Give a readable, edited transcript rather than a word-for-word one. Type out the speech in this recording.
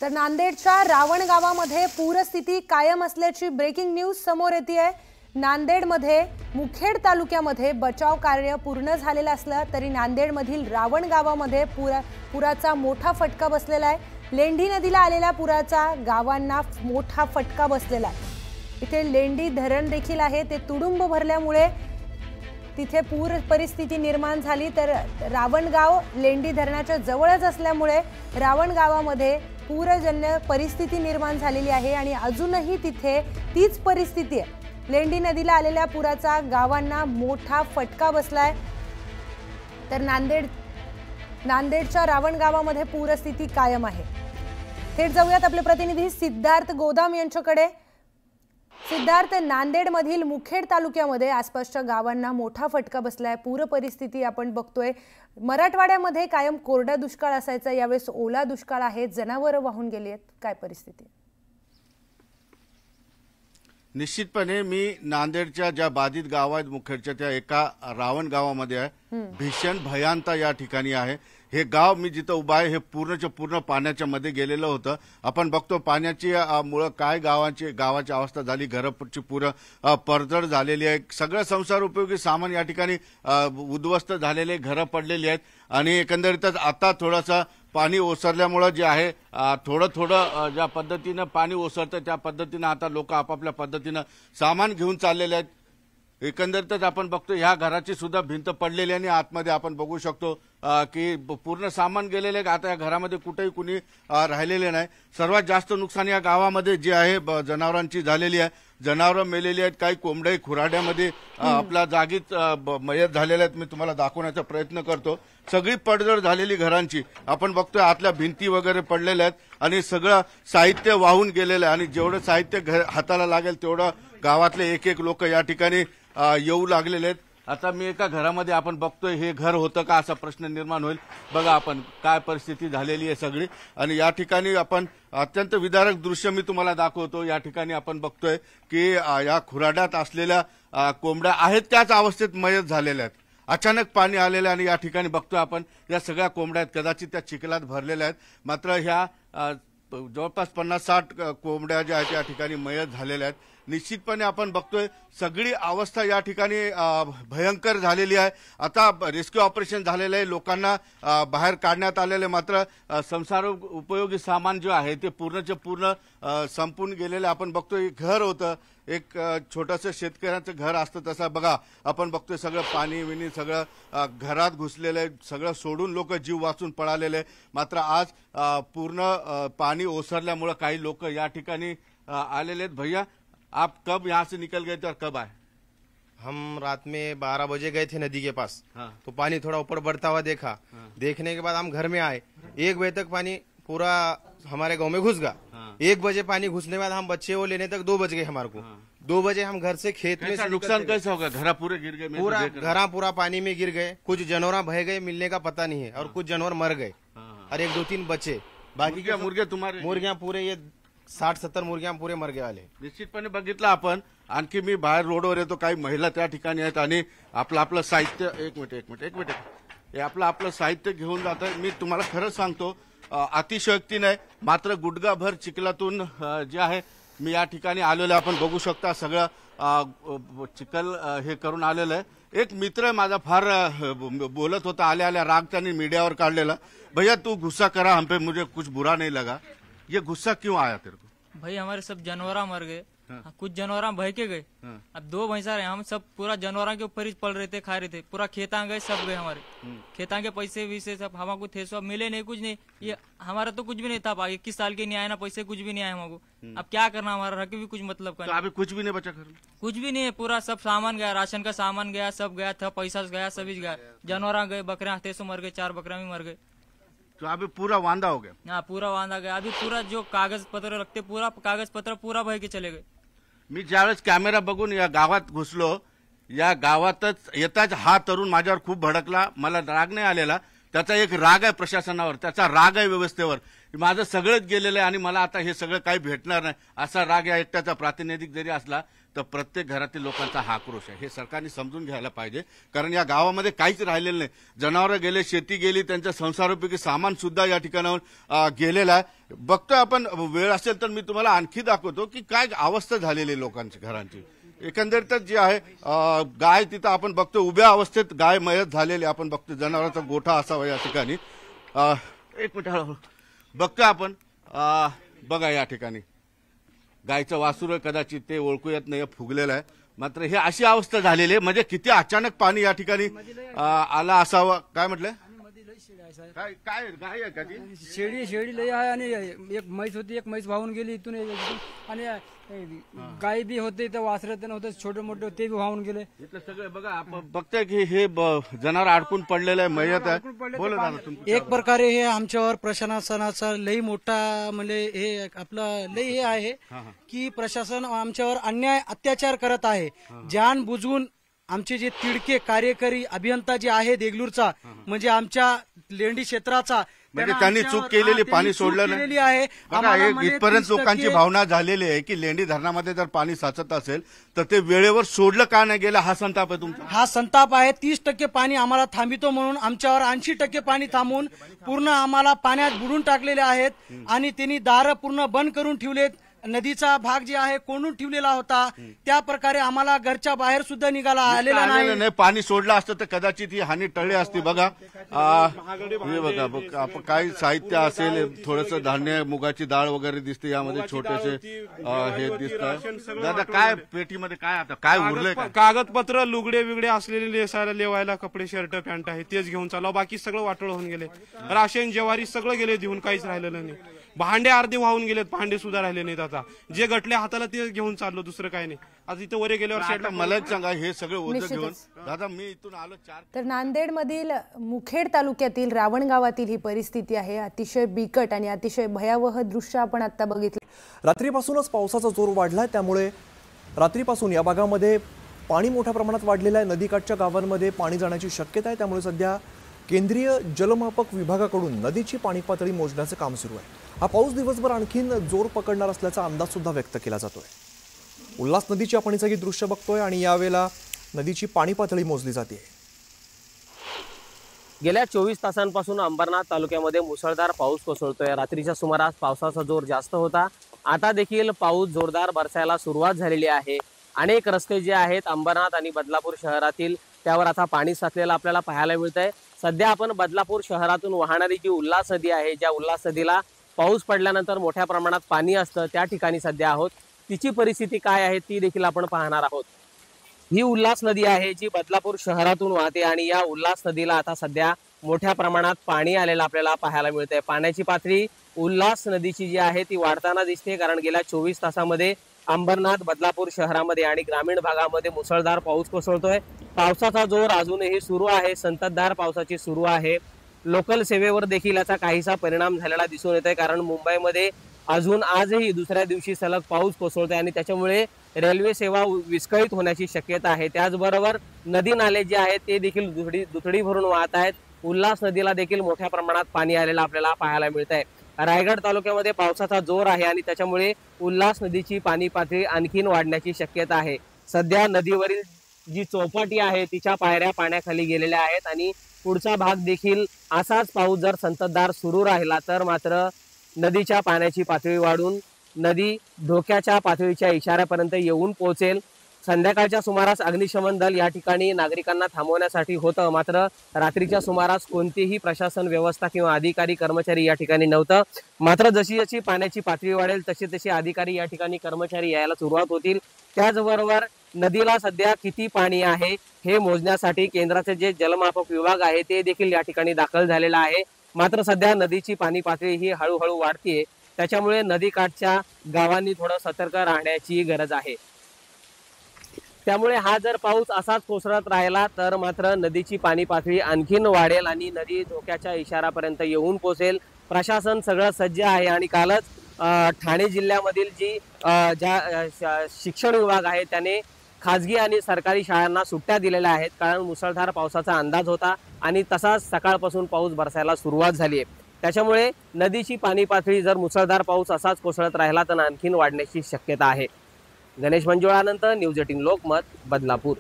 तर नांदेडच्या रावण गावामध्ये पूरस्थिती कायम असल्याची ब्रेकिंग न्यूज समोर येते आहे। नांदेडमध्ये मुखेड तालुक्यामध्ये बचाव कार्य पूर्ण झालेलं असलं तरी नांदेडमधील रावण गावामध्ये पुराचा मोठा फटका बसलेला आहे। लेंडी नदीला आलेल्या पुराचा गावांना मोठा फटका बसलेला आहे। इथे लेंडी धरण देखील आहे, ते तुडुंब भरल्यामुळे तिथे पूर परिस्थिती निर्माण झाली। तर रावणगाव लेंडी धरणाच्या जवळच असल्यामुळे रावण गावामध्ये पूरजन्य परिस्थिती निर्माण झालेली आहे आणि अजूनही तिथे तीच परिस्थिती आहे। लेंडी नदीला आलेल्या पुराचा गावांना मोठा फटका बसलाय। तर नांदेडच्या रावण गावामध्ये पूरस्थिती कायम आहे। थेट जाऊयात आपले प्रतिनिधी सिद्धार्थ गोदाम यांच्याकडे। सिद्धार्थ, नांदेडमधील मुखेड तालुक्यामध्ये आसपासच्या गावांना मोठा फटका बसलाय। पूर परिस्थिती आपण बघतोय। मराठवाड्यामध्ये कायम कोरडा दुष्काळ असायचा, यावेळेस ओला दुष्काळ आहे, जनावरं वाहून गेली आहेत, काय परिस्थिती? निश्चितपणे मी नांदेडच्या ज्या बाधित गाव आहेत मुखेडच्या त्या एका रावण गावामध्ये आहे। भीषण भयांता या ठिकाणी आहे। हे गाव मी जिथं उभा आहे हे पूर्णच्या पूर्ण पाण्याच्या मध्ये गेलेलं होतं। आपण बघतो पाण्याची मुळे काय गावाची अवस्था झाली, घराची पूर्ण पडझड झालेली आहे। सगळं संसार उपयोगी सामान या ठिकाणी उद्ध्वस्त झालेले, घरं पडलेली आहेत आणि एकंदरीतच आता थोडासा पाणी ओसरल्यामुळे जे आहे थोडं ज्या पद्धतीनं पाणी ओसरतं त्या पद्धतीनं आता लोक आपापल्या पद्धतीनं सामान घेऊन चाललेले आहेत। एकंदरीतच आपण बघतो ह्या घराची सुद्धा भिंत पडलेली आणि आतमध्ये आपण बघू शकतो की पूर्ण सामान गेलेले आहे। आता या घरामध्ये कुठेही कुणी राहिलेले नाही। सर्वात जास्त नुकसान या गावामध्ये जे आहे जनावरांची झालेली आहे। जनावरं मेलेली आहेत, काही कोंबड्या खुराड्यामध्ये आपल्या जागीच मयत झालेल्या आहेत। मी तुम्हाला दाखवण्याचा प्रयत्न करतो। सगळी पडझड झालेली घरांची आपण बघतोय, आतल्या भिंती वगैरे पडलेल्या आहेत आणि सगळं साहित्य वाहून गेलेलं आहे आणि जेवढं साहित्य हाताला लागेल तेवढं गावातले एक लोक या ठिकाणी येऊ लागलेले आहेत। आता मी एका घरामध्ये आपण बघतोय हे घर होतं का असा प्रश्न निर्माण होईल। बघा आपण काय परिस्थिती झालेली आहे सगळी आणि या ठिकाणी आपण अत्यंत विदारक दृश्य मी तुम्हाला दाखवतो। या ठिकाणी आपण बघतोय की या खुराड्यात असलेल्या कोंबड्या आहेत त्याच अवस्थेत मयत झालेल्या आहेत। अचानक पाणी आलेलं आणि या ठिकाणी बघतोय आपण या सगळ्या कोंबड्या आहेत, कदाचित त्या चिखलात भरलेल्या आहेत। मात्र ह्या जवळपास 50-60 कोंबड्या ज्या आहेत या ठिकाणी मयत झालेल्या आहेत। निश्चितपणे आपण बघतोय सगळी अवस्था या ठिकाणी भयंकर झालेली आहे। आता रेस्क्यू ऑपरेशन झालेलं आहे, लोकांना बाहेर काढण्यात आलेले, मात्र संसार उपयोगी सामान जे आहे ते पूर्णच्या पूर्ण संपून गेलेलं। आपण बघतोय घर होतं, एक छोटंसं शेतकऱ्याचं घर असतं तसं बघा आपण बघतोय सगळं पाणी विणी सगळं घरात घुसलेलं आहे, सगळं सोडून लोक जीव वाचून पळालेले। मात्र आज पूर्ण पाणी ओसरल्यामुळे काही लोक या ठिकाणी आलेले आहेत। भैया, आप कब यहाँ से निकल गए थे और कब आए? हम रात में 12 बजे गए थे नदी के पास। तो पानी थोड़ा ऊपर बढ़ता हुआ देखा। देखने के बाद हम घर में आए। 1 बजे तक पानी पूरा हमारे गांव में घुस गया। 1 बजे पानी घुसने के बाद हम बच्चे वो लेने तक 2 बज गए हमारे को। 2 बजे हम घर से खेत में नुकसान कैसा होगा? घर पूरे गिर गए, पूरा घर पूरा पानी में गिर गए। कुछ जानवर बह गए, मिलने का पता नहीं है, और कुछ जानवर मर गए और 1-2-3 बचे। बाकी क्या मुर्गे तुम्हारे? मुर्गियां पूरे ये 60-70 मुर्गियां पूरे मर गए वाले। निश्चितपणे बघितलं आपण। आणखी मी बाहेर रोडवर येतो, काही महिला त्या ठिकाणी आहेत आणि आपलं साहित्य एक मिनिट हे आपलं साहित्य घेऊन जात आहे। मी तुम्हाला खरं सांगतो अतिशयोक्ती नाही, मात्र गुडघाभर चिखलातून जे आहे मी या ठिकाणी आलेलो आपण बघू शकता सगळं चिखल हे करून आलेलं आहे। एक मित्र माझा फार बोलत होता, आल्या राग त्यांनी मीडियावर काढलेला। भैया तू गुस्सा करा हम पे, मुझे कुछ बुरा नहीं लगा, ये गुस्सा क्यों आया तेरे को? भाई हमारे सब जानवर मर गए। कुछ जानवर बह के गए। अब 2 भैंसा रहे, हम सब पूरा जानवर के ऊपर ही पल रहे थे, खा रहे थे। पूरा खेता गए, सब गए हमारे। खेता के पैसे वैसे सब हमको थे, सब मिले नहीं, कुछ नहीं। ये हमारा तो कुछ भी नहीं था। 21 साल के नहीं आए ना, पैसे कुछ भी नहीं आए हमको। अब क्या करना, हमारा रख भी कुछ मतलब का। तो अभी कुछ भी नहीं बचा घर में? कुछ भी नहीं है, पूरा सब सामान गया, राशन का सामान गया, सब गया था, पैसा गया, सभी गया। जानवर गए, बकरियां थे सो मर गए, 4 बकरियां भी मर गए। तो अभी पूरा वांदा हो गया? हाँ, पूरा वांदा गया। अभी पूरा जो कागज पत्र रखते, पूरा कागज पत्र पूरा बह के चले गए। मी ज्यावेळेस कॅमेरा बघून या गावात घुसलो, या गावातच येताच हा तरुण माझ्यावर खूप भडकला। मला राग नाही आलेला, त्याचा एक राग आहे प्रशासनावर, त्याचा राग आहे व्यवस्थेवर। माझं सगळंच गेलेलं आहे आणि मला आता हे सगळं काही भेटणार नाही असा राग या एकट्याचा प्रातिनिधिक जरी असला तर प्रत्येक घरातील लोकांचा हा आक्रोश आहे. हे सरकारने समजून घ्यायला पाहिजे, कारण या गावामध्ये काहीच राहिलेलं नाही. जनावरं गेले, शेती गेली, त्यांच्या संसारोपयोगी सामान सुद्धा या ठिकाणाहून गेलेलं आहे. बघतोय आपण, वेळ असेल तर मी तुम्हाला आणखी दाखवतो की काय अवस्था झालेली आहे लोकांची घरांची. एकंदरीतच जी आहे गाय तिथं आपण बघतो उभ्या अवस्थेत गाय मयत झालेली आपण बघतो. जनावरांचा गोठा असावा या ठिकाणी. एक मिनिट हळूहळू बघतोय आपण. बघा या ठिकाणी गायचं वासुर कदाचित ते ओळखू येत नाही, फुगलेलं आहे. मात्र हे अशी अवस्था झालेली आहे, म्हणजे किती अचानक पाणी या ठिकाणी आला असावं. काय म्हटलं? काय काय गाय आहे का ती? शेळी लई आहे आणि एक म्हैस होती, एक म्हैस वाहून गेली इथून. आणि गाय बी होते तर वासरं पण होतं छोटे मोठे, ते बी वाहून गेले. इथलं सगळं बघा आपण बघतोय की हे जनावर अडकून पडलेलं आहे, मयत आहे. बोला दादा तुम्ही. एक प्रकारे हे आमच्यावर प्रशासनाचा लई मोठा म्हणजे हे आपलं लई हे आहे की प्रशासन आमच्यावर अन्याय अत्याचार करत आहे. जाण बुजवून आमचे जे तिडके कार्यकारी अभियंता जे आहे देगलूरचा, म्हणजे आमच्या लेंडी क्षेत्राचा, म्हणजे त्यांनी चूक केलेली, पाणी सोडलं नाही आहे. बघा इथपर्यंत लोकांची भावना झालेली आहे की लेंडी धरणामध्ये जर पाणी साचत असेल तर ते वेळेवर सोडलं का नाही गेलं, हा संताप आहे तुमचा. हा संताप आहे. 30% पाणी आम्हाला थांबितो म्हणून आमच्यावर 80% पाणी थांबून पूर्ण आम्हाला पाण्यात बुडून टाकलेले आहेत. आणि त्यांनी दारं पूर्ण बंद करून ठेवलेत. नदीचा भाग जे आहे कोंडून ठेवलेला होता, त्या प्रकारे आम्हाला घरच्या बाहेर सुद्धा निघाला आलेला नाही. पाणी सोडलं असतं तर कदाचित ही हानी टळली असती. बघा हे बघा आपण काही साहित्य असेल, थोडस धान्य, मुगाची डाळ वगैरे दिसते यामध्ये, छोटेसे हे दिसत. दादा काय पेटीमध्ये काय आता काय उरलंय? कागदपत्र, लुगडे बिगडे असलेले लेसायला लेवायला कपडे, शर्ट पॅन्ट आहे तेच घेऊन चालू. बाकी सगळं वाटोळ होऊन गेले. राशन ज्वारी सगळं गेले देऊन, काहीच राहिलेलं नाही. भांडे अर्धे वाहून गेलेत, भांडे सुद्धा राहिले नाहीत. आता जे गटले हाताला ते घेऊन चाललो, दुसरं काय नाही. आज इथं वरे गेल्यावर मला सांगा हे सगळं ओझं घेऊन दादा मी इथून आलो 4. तर नांदेडमधील मुखेड तालुक्यातील रावण गावातील ही परिस्थिती आहे. अतिशय बिकट आणि अतिशय भयावह दृश्य आपण आता बघितलं. रात्रीपासूनच पावसाचा जोर वाढलाय, त्यामुळे रात्रीपासून या भागामध्ये पाणी मोठ्या प्रमाणात वाढलेलं आहे. नदीकाठच्या गावांमध्ये पाणी जाण्याची शक्यता आहे. त्यामुळे सध्या केंद्रीय जलमापक विभागाकडून नदीची पाणी पातळी मोजण्याचं काम सुरू आहे. हा पाऊस दिवसभर आणखीन जोर पकडणार असल्याचा अंदाज सुद्धा व्यक्त केला जातोय. उल्हास नदीची आपण सगळी दृश्य बघतोय आणि यावेळेला नदीची पाणी पातळी मोजली जाते. गेल्या 24 तासांपासून अंबरनाथ तालुक्यामध्ये मुसळधार पाऊस कोसळतोय. रात्रीच्या सुमारास पावसाचा जोर जास्त होता. आता देखील पाऊस जोरदार बरसायला सुरुवात झालेली आहे. अनेक रस्ते जे आहेत अंबरनाथ आणि बदलापूर शहरातील, त्यावर आता पाणी साचलेलं आपल्याला पाहायला मिळतंय. सध्या आपण बदलापूर शहरातून वाहणारी जी उल्हास नदी आहे, ज्या उल्हास नदीला पाऊस पडल्यानंतर मोठ्या प्रमाणात पाणी असतं, त्या ठिकाणी सध्या आहोत. तिची परिस्थिती काय आहे ती देखील आपण पाहणार आहोत. ही उल्हास नदी आहे जी बदलापूर शहरातून वाहते आणि या उल्हास नदीला आता सध्या मोठ्या प्रमाणात पाणी आलेलं आपल्याला पाहायला मिळतंय. पाण्याची पातळी उल्हास नदीची जी आहे ती वाढताना दिसते, कारण गेल्या 24 तासामध्ये अंबरनाथ, बदलापूर शहरामध्ये आणि ग्रामीण भागामध्ये मुसळधार पाऊस कोसळतोय. पावसाचा जोर अजूनही सुरू आहे, संततधार पावसाची सुरू आहे. लोकल सेवेवर देखील याचा काहीसा परिणाम झालेला दिसून येतोय, कारण मुंबईमध्ये अजून आजही दुसऱ्या दिवशी सलग पाऊस कोसळतोय आणि त्याच्यामुळे रेल्वे सेवा विस्कळीत होण्याची शक्यता आहे. त्याचबरोबर नदी नाले जे आहेत ते देखील दुथडी भरून वाहत आहेत. उल्हास नदीला देखील मोठ्या प्रमाणात पाणी आलेलं आपल्याला पाहायला मिळत आहे. रायगड तालुक्यामध्ये पावसाचा जोर आहे आणि त्याच्यामुळे उल्हास नदीची पाणी पातळी आणखीन वाढण्याची शक्यता आहे. सध्या नदीवरील जी चौपाटी आहे तिच्या पायऱ्या पाण्याखाली गेलेल्या आहेत आणि पुढचा भाग देखील असाच पाऊस जर संततधार सुरू राहिला तर मात्र नदीच्या पाण्याची पातळी वाढून नदी धोक्याच्या पातळीच्या इशाऱ्यापर्यंत येऊन पोहोचेल. संध्याकाळच्या सुमारास अग्निशमन दल या ठिकाणी नागरिकांना थांबवण्यासाठी होतं, मात्र रात्रीच्या सुमारास कोणतीही प्रशासन व्यवस्था किंवा अधिकारी कर्मचारी या ठिकाणी नव्हतं. मात्र जशी जशी पाण्याची पातळी वाढेल तसे तसे अधिकारी या ठिकाणी कर्मचारी यायला सुरुवात होतील. त्याचबरोबर नदीला सध्या किती पाणी आहे हे मोजण्यासाठी केंद्राचे जे जलमापक विभाग आहे ते देखील या ठिकाणी दाखल झालेला आहे. मात्र सध्या नदीची पाणी पातळी ही हळूहळू वाढतीये, त्याच्यामुळे नदीकाठच्या गावांनी थोडं सतर्क राहण्याची गरज आहे. त्यामुळे हा जर पाऊस असाच कोसळत राहिला तर मात्र नदीची पाणी पातळी आणखीन वाढेल आणि नदी धोक्याच्या इशाऱ्यापर्यंत येऊन पोहोचेल. प्रशासन सगळं सज्ज आहे आणि कालच ठाणे जिल्ह्यामधील ज्या शिक्षण विभाग आहे त्याने खाजगी आणि सरकारी शाळांना सुट्ट्या दिलेल्या आहेत, कारण मुसळधार पावसाचा अंदाज होता आणि तसाच सकाळपासून पाऊस बरसायला सुरुवात झाली आहे. त्याच्यामुळे नदीची पाणी पातळी जर मुसळधार पाऊस असाच कोसळत राहिला तर आणखीन वाढण्याची शक्यता आहे. गणेश मंजुळानंतर न्यूज 18 लोकमत, बदलापूर.